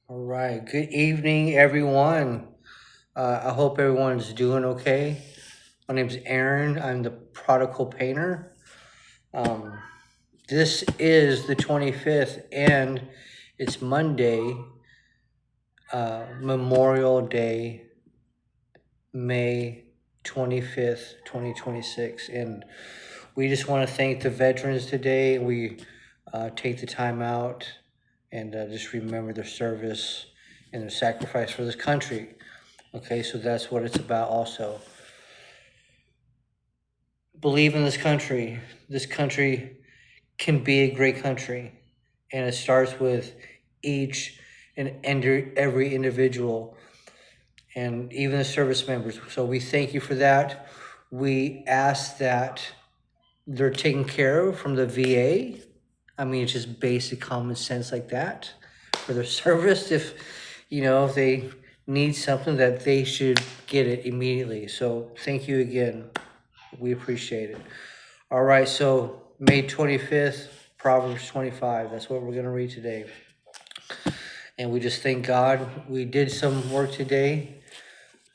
All right. Good evening, everyone. I hope everyone's doing okay. My name's Aaron. I'm the prodigal painter. Um, this is the 25th, and it's Monday, Memorial Day, May 25th, 2026. And we just want to thank the veterans today. We take the time out and just remember their service and their sacrifice for this country. Okay, so that's what it's about also. Believe in this country. This country can be a great country. And it starts with each and every individual and even the service members. So we thank you for that. We ask that they're taken care of from the VA. I mean, it's just basic common sense like that for their service. If they need something, that they should get it immediately. So thank you again. We appreciate it. All right, so May 25th, Proverbs 25. That's what we're going to read today. And we just thank God. We did some work today.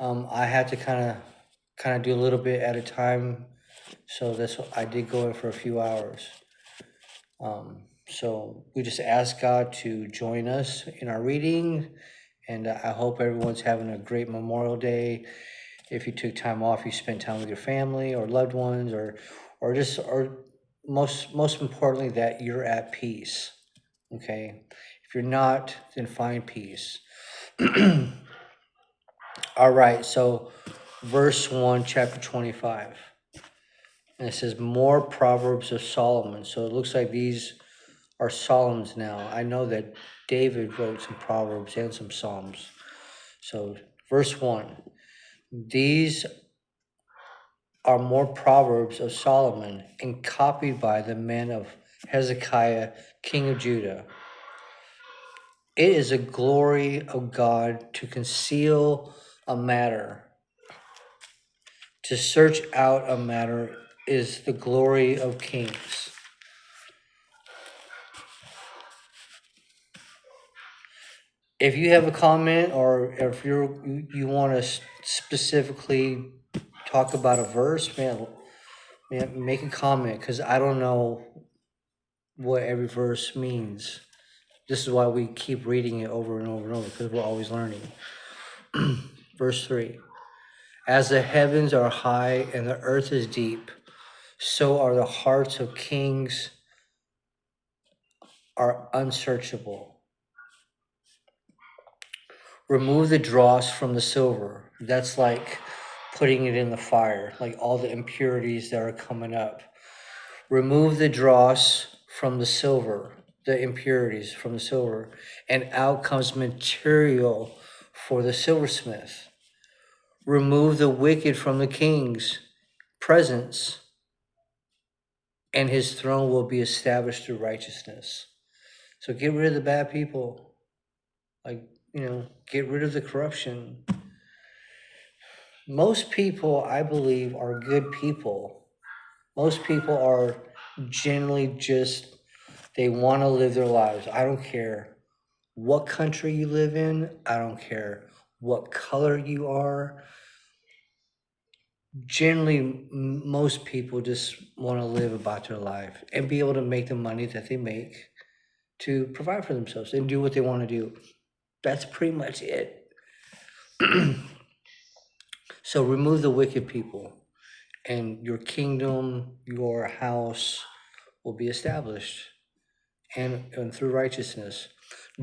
I had to kind of do a little bit at a time. So that's what I did go in for a few hours. So we just ask God to join us in our reading. And I hope everyone's having a great Memorial Day. If you took time off, you spent time with your family or loved ones, or most importantly, that you're at peace. Okay, if you're not, then find peace. All right, so verse 1, chapter 25, and it says more Proverbs of Solomon. So it looks like these are Psalms now. I know that David wrote some Proverbs and some Psalms. So verse 1, these are more Proverbs of Solomon and copied by the men of Hezekiah, king of Judah. It is a glory of God to conceal a matter. To search out a matter is the glory of kings. If you have a comment, or if you want to specifically talk about a verse, man, make a comment, because I don't know what every verse means. This is why we keep reading it over and over and over, because we're always learning. Verse 3, as the heavens are high and the earth is deep, so are the hearts of kings are unsearchable. Remove the dross from the silver. That's like putting it in the fire, like all the impurities that are coming up. Remove the dross from the silver, the impurities from the silver, and out comes material for the silversmith. Remove the wicked from the king's presence, and his throne will be established through righteousness. So get rid of the bad people. Get rid of the corruption. Most people, I believe, are good people. Most people are generally just, they want to live their lives. I don't care what country you live in. I don't care what color you are. Generally, most people just want to live about their life and be able to make the money that they make to provide for themselves and do what they want to do. That's pretty much it. So remove the wicked people, and your kingdom, your house will be established, and through righteousness.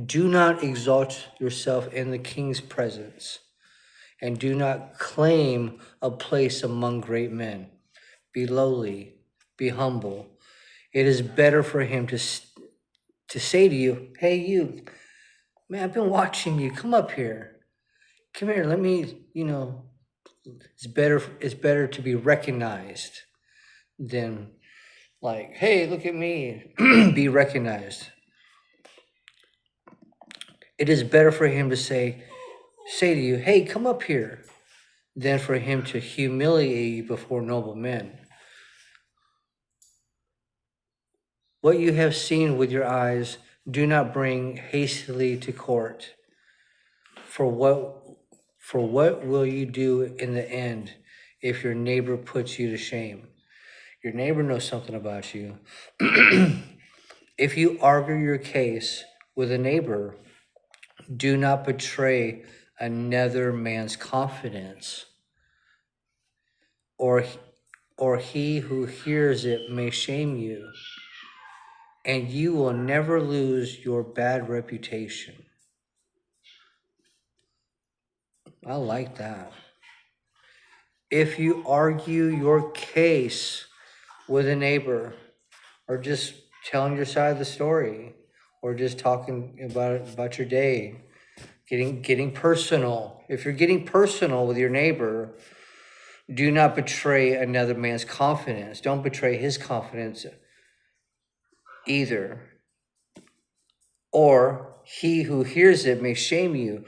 Do not exalt yourself in the king's presence, and do not claim a place among great men. Be lowly, be humble. It is better for him to say to you, hey, you, man, I've been watching you. Come up here. Come here. Let me, it's better to be recognized than like, hey, look at me, be recognized. It is better for him to say to you, hey, come up here, than for him to humiliate you before noble men. What you have seen with your eyes, do not bring hastily to court. For what for what will you do in the end if your neighbor puts you to shame? Your neighbor knows something about you. If you argue your case with a neighbor, do not betray another man's confidence, or he who hears it may shame you, and you will never lose your bad reputation. I like that. If you argue your case with a neighbor, or just telling your side of the story, or just talking about your day, getting personal. If you're getting personal with your neighbor, do not betray another man's confidence. Don't betray his confidence either. Or he who hears it may shame you,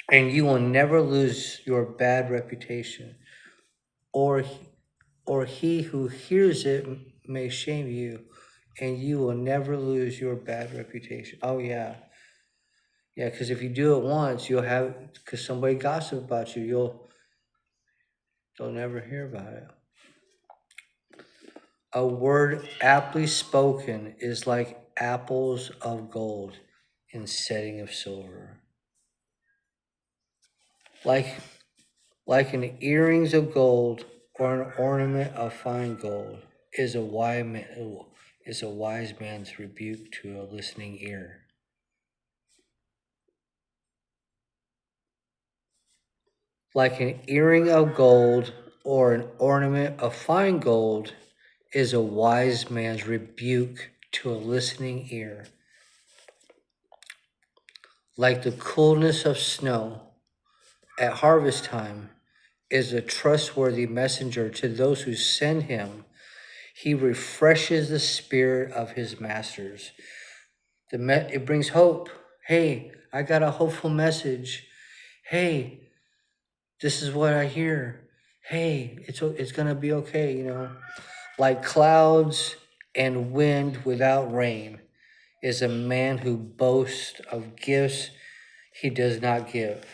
and you will never lose your bad reputation. Or he who hears it may shame you, and you will never lose your bad reputation. Oh yeah. Yeah, because if you do it once, because somebody gossip about you, they'll never hear about it. A word aptly spoken is like apples of gold in setting of silver. Like an earrings of gold or an ornament of fine gold is a wise man's rebuke to a listening ear. Like an earring of gold or an ornament of fine gold is a wise man's rebuke to a listening ear. Like the coolness of snow at harvest time is a trustworthy messenger to those who send him. He refreshes the spirit of his masters. It brings hope. Hey, I got a hopeful message. Hey, this is what I hear. Hey, it's gonna be okay. Like clouds and wind without rain is a man who boasts of gifts he does not give.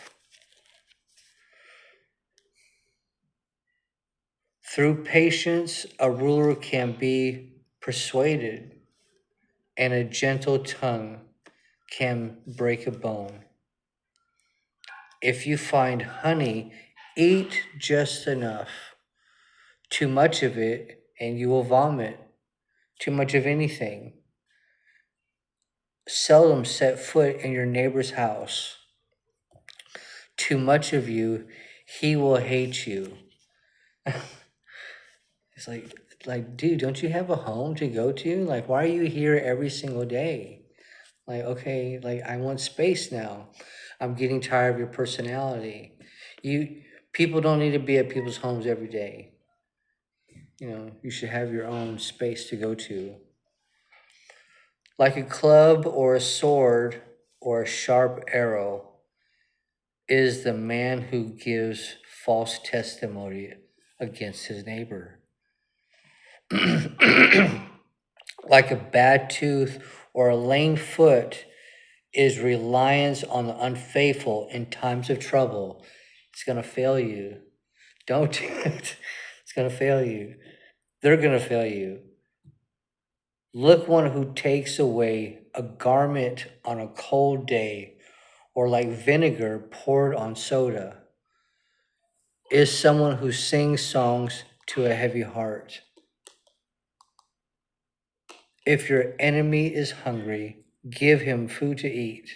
Through patience, a ruler can be persuaded, and a gentle tongue can break a bone. If you find honey, eat just enough. Too much of it, and you will vomit. Too much of anything. Seldom set foot in your neighbor's house. Too much of you, he will hate you. It's like, dude, don't you have a home to go to? Like, why are you here every single day? Like, okay, like I want space now. I'm getting tired of your personality. People don't need to be at people's homes every day. You should have your own space to go to. Like a club or a sword or a sharp arrow is the man who gives false testimony against his neighbor. Like a bad tooth or a lame foot is reliance on the unfaithful in times of trouble. It's going to fail you. Don't do it. It's going to fail you. They're going to fail you. Look one who takes away a garment on a cold day, or like vinegar poured on soda, is someone who sings songs to a heavy heart. If your enemy is hungry, give him food to eat.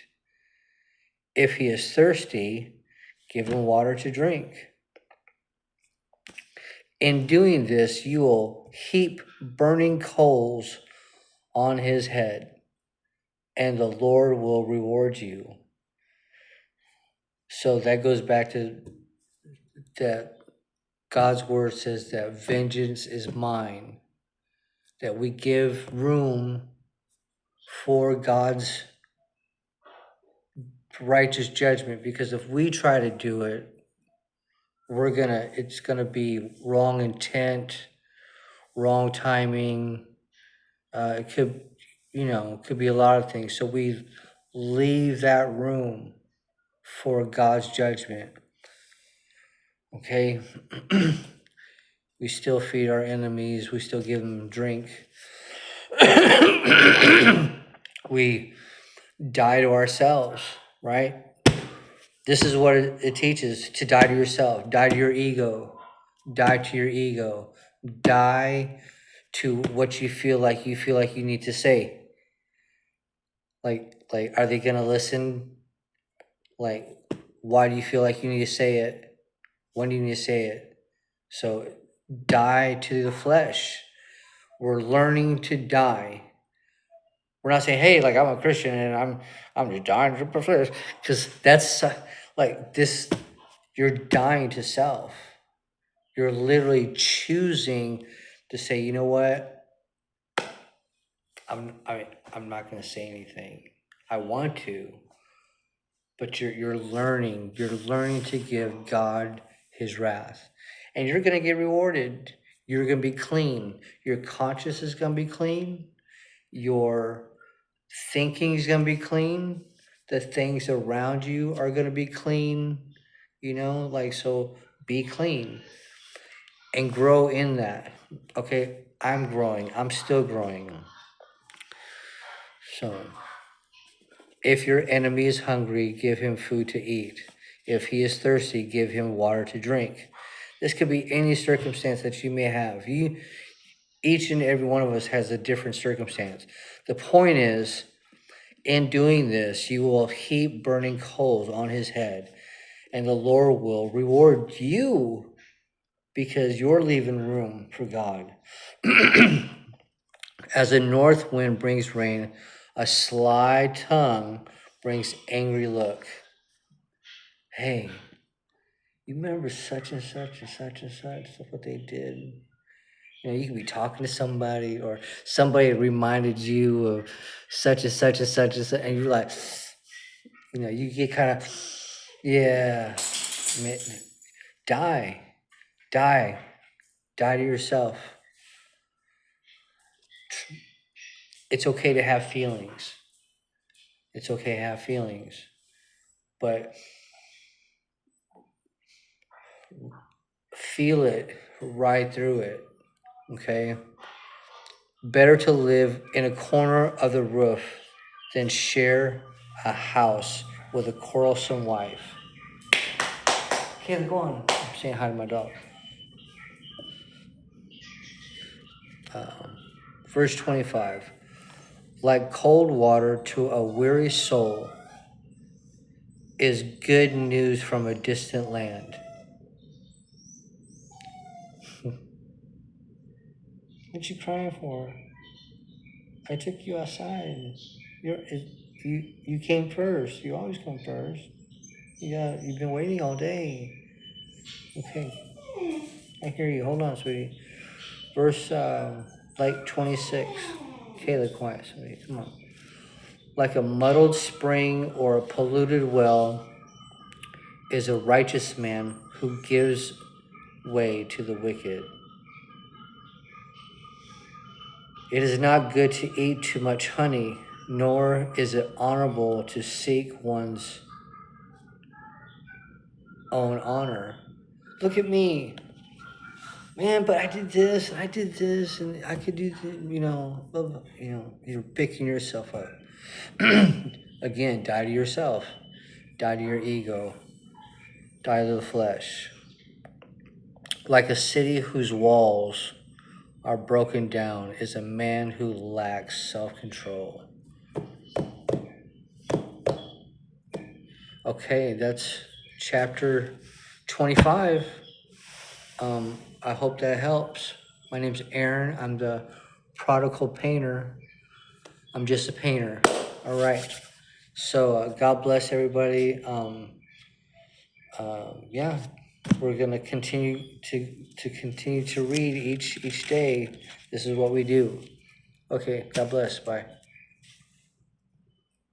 If he is thirsty, give him water to drink. In doing this, you will heap burning coals on his head, and the Lord will reward you. So that goes back to that God's word says that vengeance is mine, that we give room for God's righteous judgment, because if we try to do it, it's gonna be wrong intent, wrong timing. It could be a lot of things. So we leave that room for God's judgment. Okay? We still feed our enemies. We still give them drink. We die to ourselves, right? This is what it teaches, to die to yourself, die to your ego, die to your ego, die to what you feel like you need to say. Like, are they gonna listen? Like, why do you feel like you need to say it? When do you need to say it? So die to the flesh. We're learning to die. We're not saying, hey, like, I'm a Christian and I'm just dying to the flesh, because that's like this. You're dying to self. You're literally choosing to say, you know what? I'm not going to say anything. I want to, but you're learning. You're learning to give God His wrath, and you're going to get rewarded. You're going to be clean. Your conscience is going to be clean. Your thinking is going to be clean. The things around you are going to be clean. So be clean and grow in that. Okay, I'm growing. I'm still growing. So, if your enemy is hungry, give him food to eat. If he is thirsty, give him water to drink. This could be any circumstance that you may have. Each and every one of us has a different circumstance. The point is, in doing this, you will heap burning coals on his head, and the Lord will reward you because you're leaving room for God. As a north wind brings rain, a sly tongue brings angry look. Hey, you remember such and such and such and such, what they did? You could be talking to somebody, or somebody reminded you of such and such and such and such, and you're like, you get kind of, yeah, die to yourself. It's okay to have feelings. It's okay to have feelings, but feel it right through it, okay? Better to live in a corner of the roof than share a house with a quarrelsome wife. Okay, go on. I'm saying hi to my dog. Verse 25. Like cold water to a weary soul is good news from a distant land. What you crying for? I took you outside. You came first. You always come first. You've been waiting all day. Okay, I hear you. Hold on, sweetie. Verse 26. Kayla, quiet, sweetie. Come on. Like a muddled spring or a polluted well is a righteous man who gives way to the wicked. It is not good to eat too much honey, nor is it honorable to seek one's own honor. Look at me. Man, but I did this, and I did this, and I could do this, blah, blah, you're picking yourself up. Again, die to yourself. Die to your ego. Die to the flesh. Like a city whose walls are broken down is a man who lacks self-control. Okay, that's chapter 25. I hope that helps. My name's Aaron. I'm the prodigal painter. I'm just a painter. All right. So God bless everybody. Yeah, we're gonna continue to read each day. This is what we do. Okay. God bless. Bye.